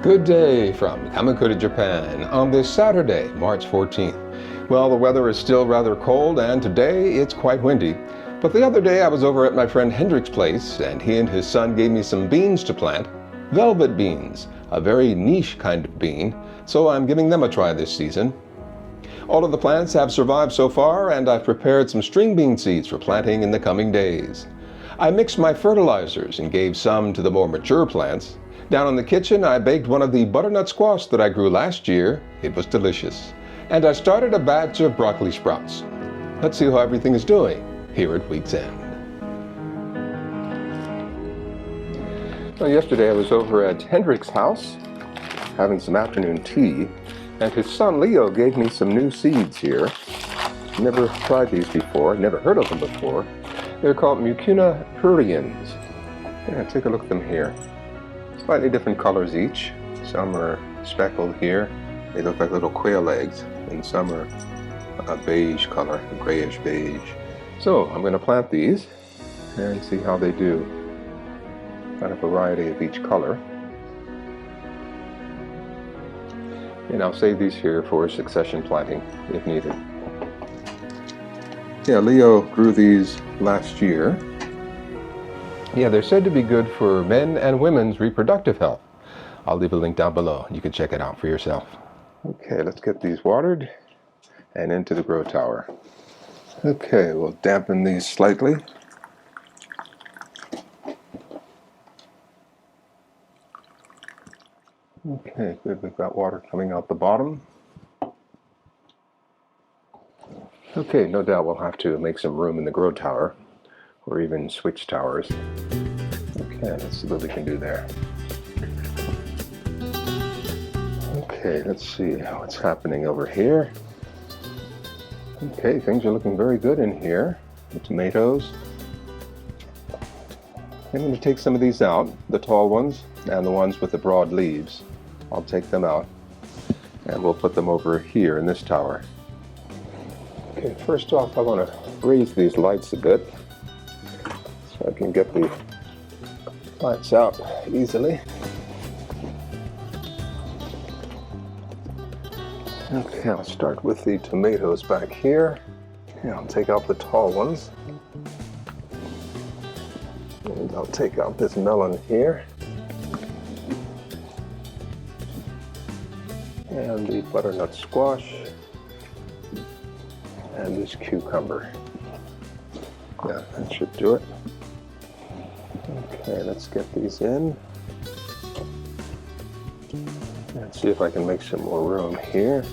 Good day from Kamakura, Japan on this Saturday, March 14th. Well, the weather is still rather cold and today it's quite windy. But the other day I was over at my friend Hendrik's place and he and his son gave me some beans to plant. Velvet beans, a very niche kind of bean, so I'm giving them a try this season. All of the plants have survived so far and I've prepared some string bean seeds for planting in the coming days. I mixed my fertilizers and gave some to the more mature plants. Down in the kitchen, I baked one of the butternut squash that I grew last year. It was delicious. And I started a batch of broccoli sprouts. Let's see how everything is doing here at week's end. Well, yesterday I was over at Hendrik's house having some afternoon tea, and his son Leo gave me some new seeds here. Never tried these before, never heard of them before. They're called Mucuna Pruriens. Yeah, take a look at them here. Slightly different colors each. Some are speckled here. They look like little quail eggs. And some are a beige color, a grayish beige. So I'm going to plant these and see how they do. Got a variety of each color. And I'll save these here for succession planting if needed. Yeah, Leo grew these last year. Yeah, they're said to be good for men and women's reproductive health. I'll leave a link down below. You can check it out for yourself. Okay, let's get these watered and into the grow tower. Okay, we'll dampen these slightly. Okay, good. We've got water coming out the bottom. Okay, no doubt we'll have to make some room in the grow tower, or even switch towers. Okay, let's see what we can do there. Okay, let's see what's happening over here. Okay, things are looking very good in here. The tomatoes. I'm going to take some of these out, the tall ones and the ones with the broad leaves. I'll take them out and we'll put them over here in this tower. Okay, first off I want to raise these lights a bit so I can get the lights out easily. Okay, I'll start with the tomatoes back here. Yeah, I'll take out the tall ones. And I'll take out this melon here. And the butternut squash. And this cucumber. Yeah, that should do it. Okay, let's get these in. Let's see if I can make some more room here.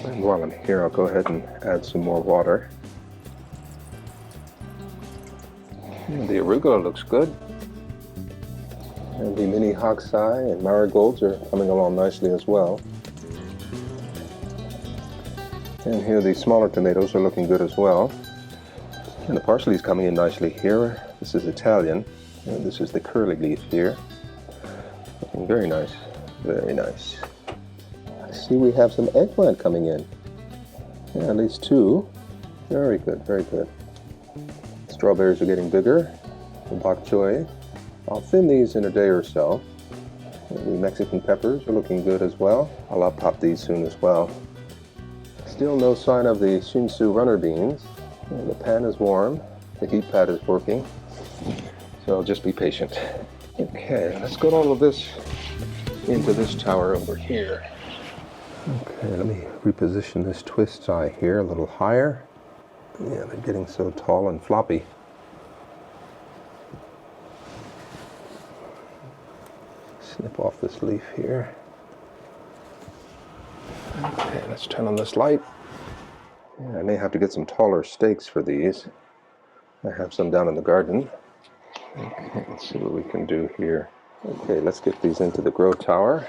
And while I'm here, I'll go ahead and add some more water. And the arugula looks good. And the mini hocksai and marigolds are coming along nicely as well. And here the smaller tomatoes are looking good as well. And the parsley is coming in nicely here. This is Italian, and this is the curly leaf here. Looking very nice, very nice. I see we have some eggplant coming in. Yeah, at least two. Very good, very good. Strawberries are getting bigger. The bok choy. I'll thin these in a day or so. And the Mexican peppers are looking good as well. I'll pop these soon as well. Still no sign of the Shinsu runner beans. And the pan is warm. The heat pad is working. So I'll just be patient. Okay, let's get all of this into this tower over here. Okay, let me reposition this twist eye here a little higher. Yeah, they're getting so tall and floppy. Snip off this leaf here. Okay, let's turn on this light. Yeah, I may have to get some taller stakes for these. I have some down in the garden. Okay, let's see what we can do here. Okay, let's get these into the grow tower.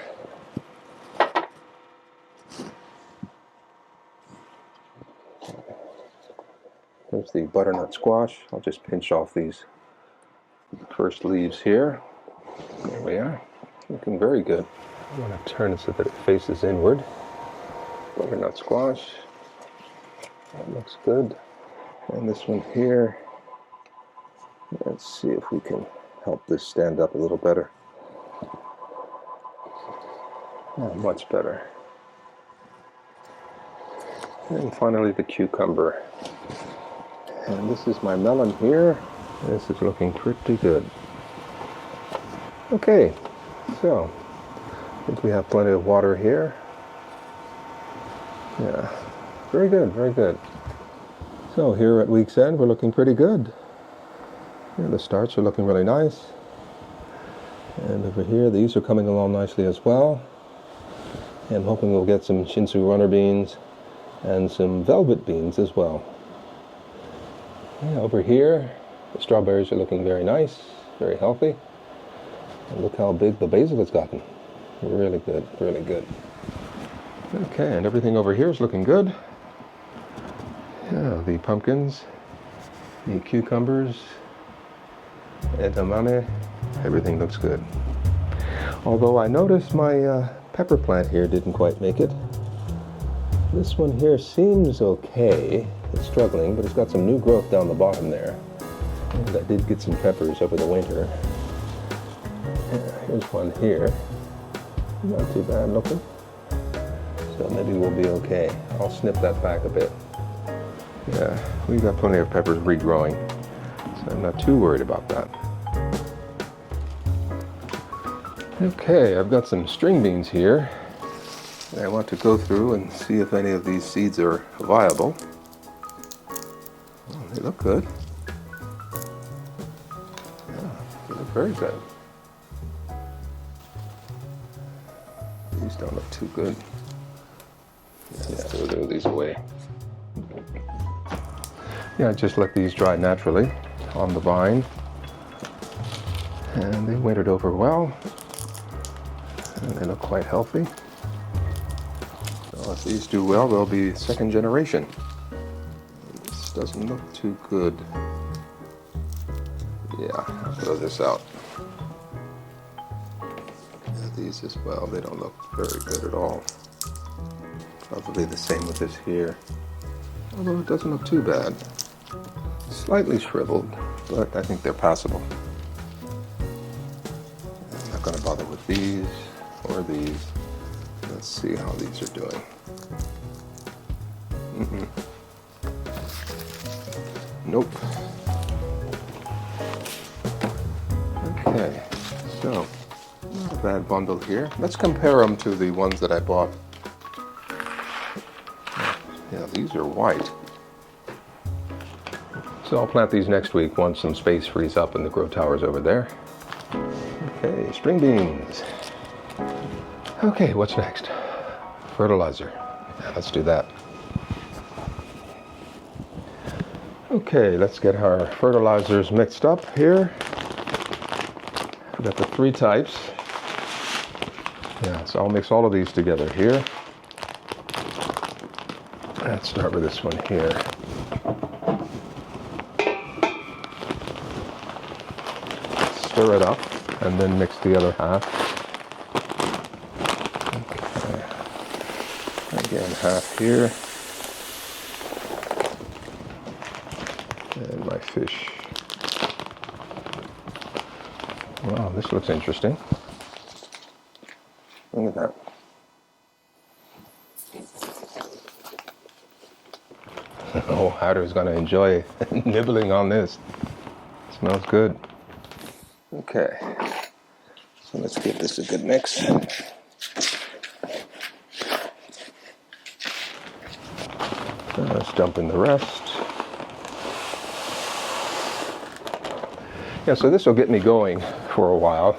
Here's the butternut squash. I'll just pinch off these first leaves here. There we are. Looking very good. I'm going to turn it so that it faces inward. Butternut squash. That looks good. And this one here. Let's see if we can help this stand up a little better. Oh, much better. And finally the cucumber. And this is my melon here. This is looking pretty good. Okay, so I think we have plenty of water here. Yeah, very good, very good. So here at week's end, we're looking pretty good. Yeah, the starts are looking really nice. And over here, these are coming along nicely as well. And I'm hoping we'll get some Shinsu runner beans and some velvet beans as well. Yeah, over here, the strawberries are looking very nice, very healthy. And look how big the basil has gotten. Really good, really good. Okay, and everything over here is looking good. Yeah, the pumpkins, the cucumbers, edamame, everything looks good. Although I noticed my pepper plant here didn't quite make it. This one here seems okay. It's struggling, but it's got some new growth down the bottom there. And I did get some peppers over the winter. Here's one here. Not too bad looking. So maybe we'll be okay. I'll snip that back a bit. Yeah, we've got plenty of peppers regrowing, so I'm not too worried about that. Okay, I've got some string beans here. And I want to go through and see if any of these seeds are viable. Oh, they look good. Yeah, they look very good. These don't look too good. Yeah, so we'll throw these away. Yeah, just let these dry naturally on the vine. And they wintered over well. And they look quite healthy. So if these do well, they'll be second generation. This doesn't look too good. Yeah, I'll throw this out. Yeah, these as well, they don't look very good at all. Probably the same with this here. Although it doesn't look too bad. Slightly shriveled, but I think they're passable. I'm not going to bother with these or these. Let's see how these are doing. Nope. Okay, so not a bad bundle here. Let's compare them to the ones that I bought. Yeah, these are white. So I'll plant these next week once some space frees up in the grow towers over there. Okay, string beans. Okay, what's next? Fertilizer. Yeah, let's do that. Okay, let's get our fertilizers mixed up here. We've got the 3 types. Yeah, so I'll mix all of these together here. Let's start with this one here. Stir it up and then mix the other half. Okay. Again, half here. And my fish. Wow, this looks interesting. Look at that. Oh, Hatter's going to enjoy nibbling on this. Smells good. Okay, so let's give this a good mix. Let's dump in the rest. Yeah, so this will get me going for a while,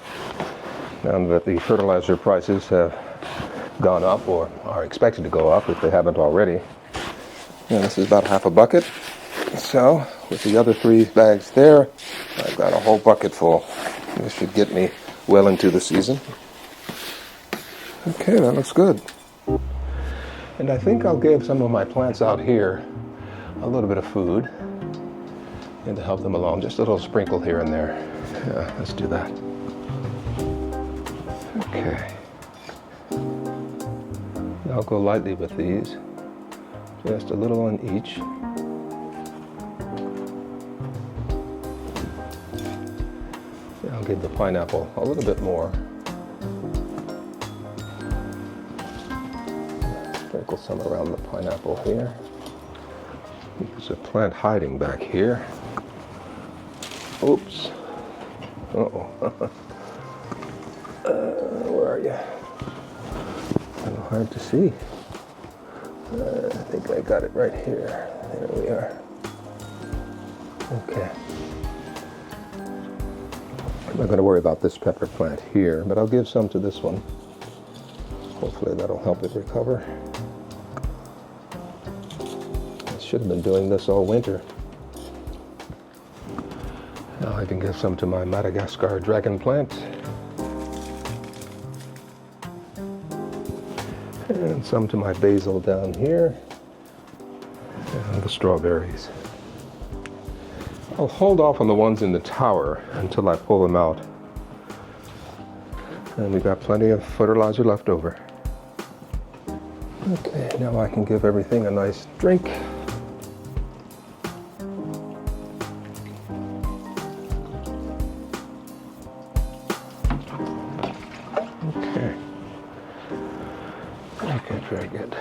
now that the fertilizer prices have gone up or are expected to go up if they haven't already. And this is about half a bucket. So with the other 3 bags there, I've got a whole bucket full. This should get me well into the season. Okay, that looks good. And I think I'll give some of my plants out here a little bit of food and to help them along, just a little sprinkle here and there. Yeah, let's do that. Okay. I'll go lightly with these, just a little on each. give the pineapple a little bit more. Sprinkle some around the pineapple here. There's a plant hiding back here. Oops. Uh-oh. Where are you? A little hard to see. I think I got it right here. There we are. Okay. I'm not going to worry about this pepper plant here, but I'll give some to this one. Hopefully that'll help it recover. I should have been doing this all winter. Now I can give some to my Madagascar dragon plant. And some to my basil down here. And the strawberries. I'll hold off on the ones in the tower until I pull them out. And we've got plenty of fertilizer left over. Okay, now I can give everything a nice drink. Okay, very good.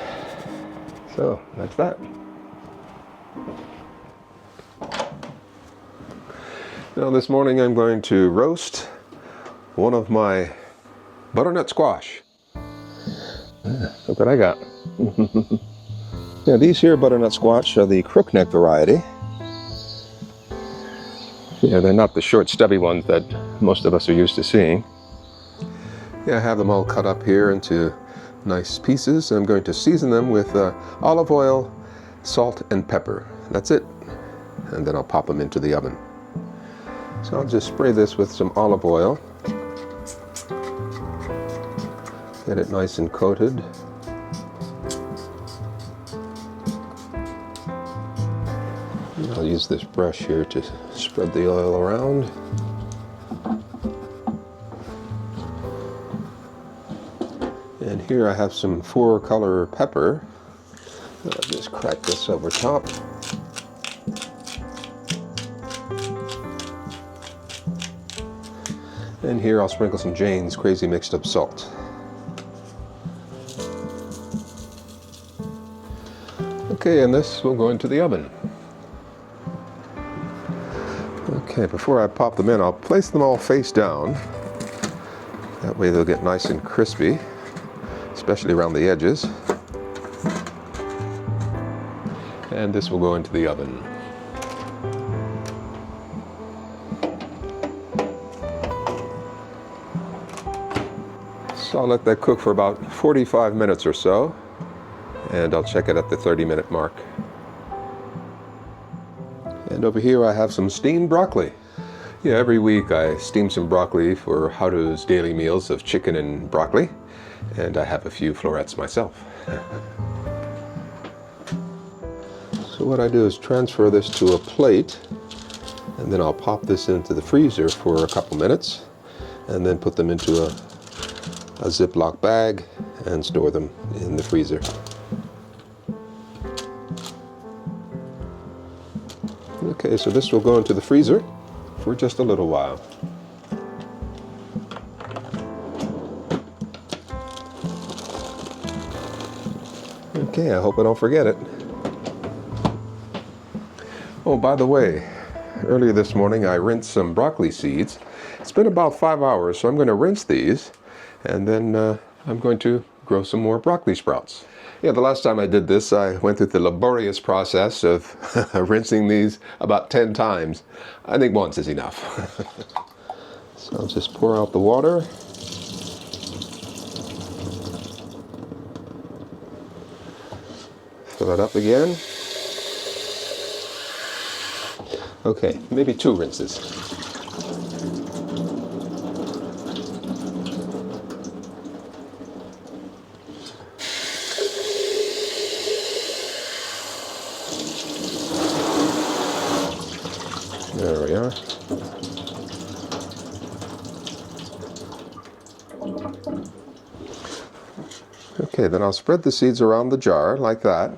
So, that's that. Now this morning I'm going to roast one of my butternut squash. Look what I got. Yeah, these here butternut squash are the crookneck variety. Yeah, they're not the short stubby ones that most of us are used to seeing. Yeah, I have them all cut up here into nice pieces. I'm going to season them with olive oil, salt, and pepper. That's it. And then I'll pop them into the oven. So I'll just spray this with some olive oil. Get it nice and coated. And I'll use this brush here to spread the oil around. And here I have some 4-color pepper. I'll just crack this over top. And here I'll sprinkle some Jane's Crazy Mixed Up Salt. Okay, and this will go into the oven. Okay, before I pop them in, I'll place them all face down. That way they'll get nice and crispy, especially around the edges. And this will go into the oven. So I'll let that cook for about 45 minutes or so, and I'll check it at the 30-minute mark. And over here I have some steamed broccoli. Yeah, every week I steam some broccoli for How To's daily meals of chicken and broccoli, and I have a few florets myself. So what I do is transfer this to a plate, and then I'll pop this into the freezer for a couple minutes, and then put them into a Ziploc bag and store them in the freezer. Okay, so this will go into the freezer for just a little while. Okay, I hope I don't forget it. Oh, by the way, earlier this morning I rinsed some broccoli seeds. It's been about 5 hours, so I'm going to rinse these, and then I'm going to grow some more broccoli sprouts. Yeah, the last time I did this, I went through the laborious process of rinsing these about 10 times. I think once is enough. So I'll just pour out the water. Fill it up again. Okay, maybe 2 rinses. There we are. Okay, then I'll spread the seeds around the jar like that.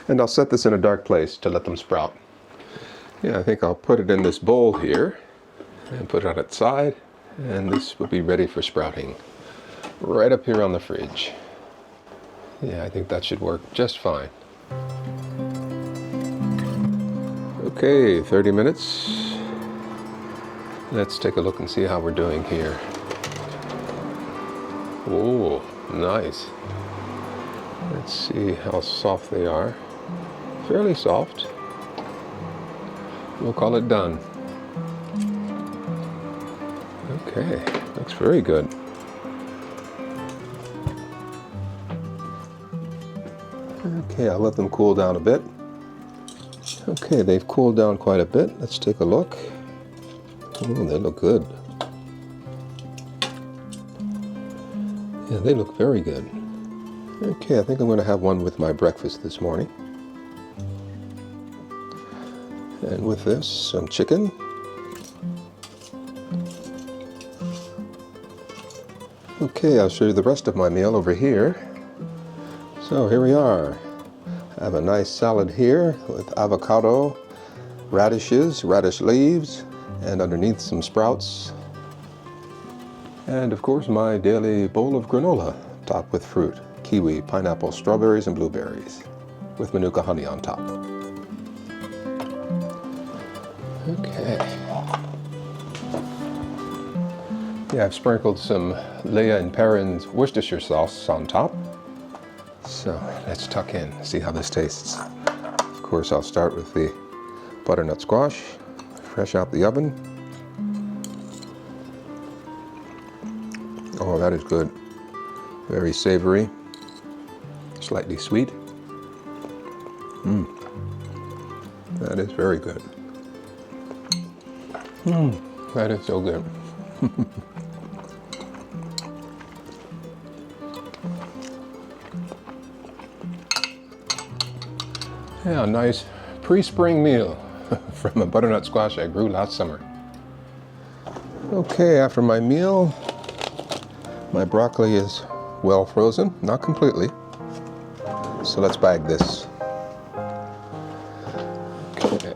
And I'll set this in a dark place to let them sprout. Yeah, I think I'll put it in this bowl here and put it on its side, and this will be ready for sprouting right up here on the fridge. Yeah, I think that should work just fine. Okay, 30 minutes. Let's take a look and see how we're doing here. Oh, nice. Let's see how soft they are. Fairly soft. We'll call it done. Okay, looks very good. Okay, I'll let them cool down a bit. Okay, they've cooled down quite a bit. Let's take a look. Oh, they look good. Yeah, they look very good. Okay, I think I'm going to have one with my breakfast this morning. And with this, some chicken. Okay, I'll show you the rest of my meal over here. So here we are. I have a nice salad here with avocado, radishes, radish leaves, and underneath some sprouts. And of course my daily bowl of granola, topped with fruit, kiwi, pineapple, strawberries, and blueberries, with Manuka honey on top. Okay. Yeah, I've sprinkled some Leah and Perrin's Worcestershire sauce on top. So let's tuck in, see how this tastes. Of course, I'll start with the butternut squash, fresh out the oven. Oh, that is good. Very savory, slightly sweet. That is very good. That is so good. Yeah, a nice pre-spring meal from a butternut squash I grew last summer. Okay, after my meal, my broccoli is well frozen, not completely. So let's bag this. Okay.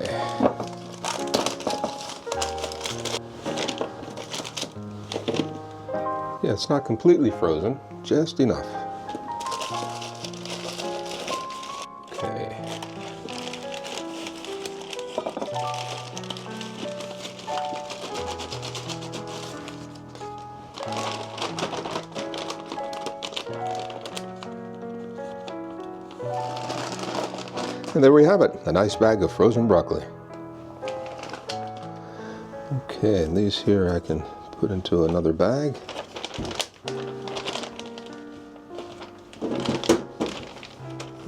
Yeah, it's not completely frozen, just enough. Okay. And there we have it, a nice bag of frozen broccoli. Okay, and these here I can put into another bag.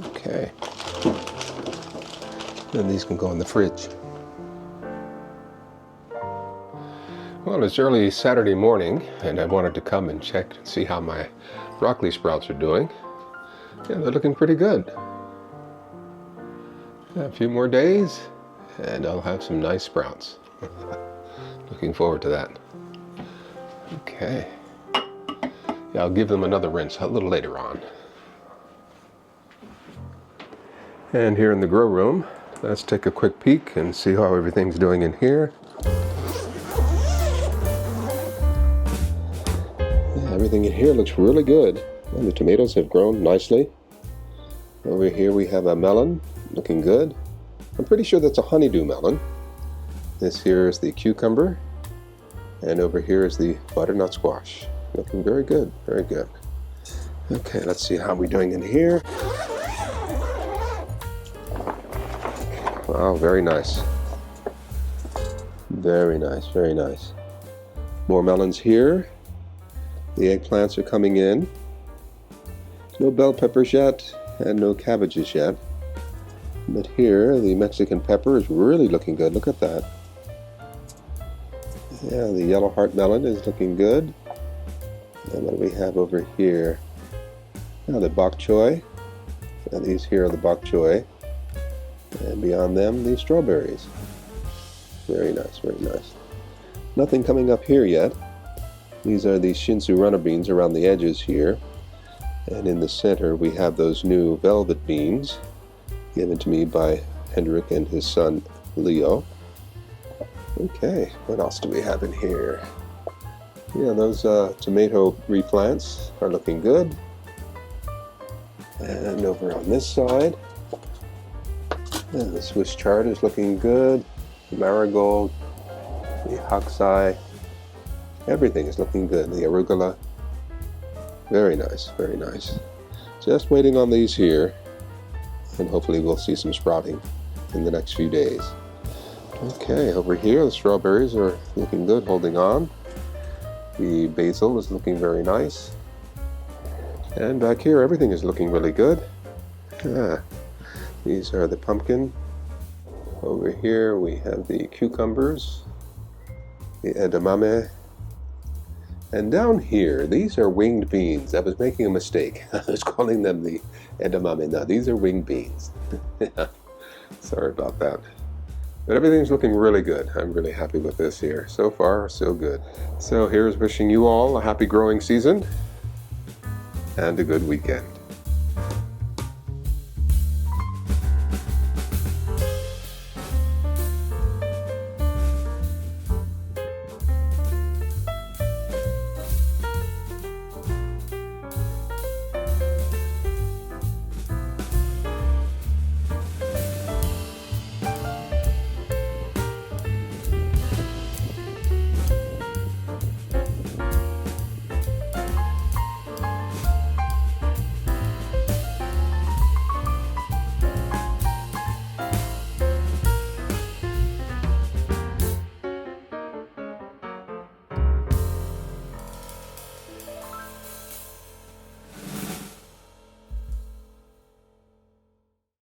Okay. And these can go in the fridge. Well, it's early Saturday morning, and I wanted to come and check and see how my broccoli sprouts are doing. Yeah, they're looking pretty good. A few more days, and I'll have some nice sprouts. Looking forward to that. Okay. Yeah, I'll give them another rinse a little later on. And here in the grow room, let's take a quick peek and see how everything's doing in here. Yeah, everything in here looks really good. And the tomatoes have grown nicely. Over here we have a melon, looking good. I'm pretty sure that's a honeydew melon. This here is the cucumber, and over here is the butternut squash. Looking very good, very good. Okay, let's see how we're doing in here. Wow, very nice. Very nice, very nice. More melons here. The eggplants are coming in. No bell peppers yet, and no cabbages yet. But here, the Mexican pepper is really looking good. Look at that. Yeah, the yellow heart melon is looking good. And what do we have over here? Now the bok choy. And these here are the bok choy. And beyond them, the strawberries. Very nice, very nice. Nothing coming up here yet. These are the Shinsu runner beans around the edges here. And in the center, we have those new velvet beans given to me by Hendrik and his son Leo. Okay, what else do we have in here? Yeah, those tomato replants are looking good. And over on this side, the Swiss chard is looking good. The marigold, the hoxai, everything is looking good. The arugula, very nice, very nice. Just waiting on these here, and hopefully we'll see some sprouting in the next few days. Okay, over here the strawberries are looking good, holding on. The basil is looking very nice. And back here everything is looking really good. These are the pumpkin. Over here we have the cucumbers, the edamame. And down here, these are winged beans. I was making a mistake. I was calling them the edamame. No, these are winged beans. Sorry about that. But everything's looking really good. I'm really happy with this here. So far, so good. So here's wishing you all a happy growing season and a good weekend.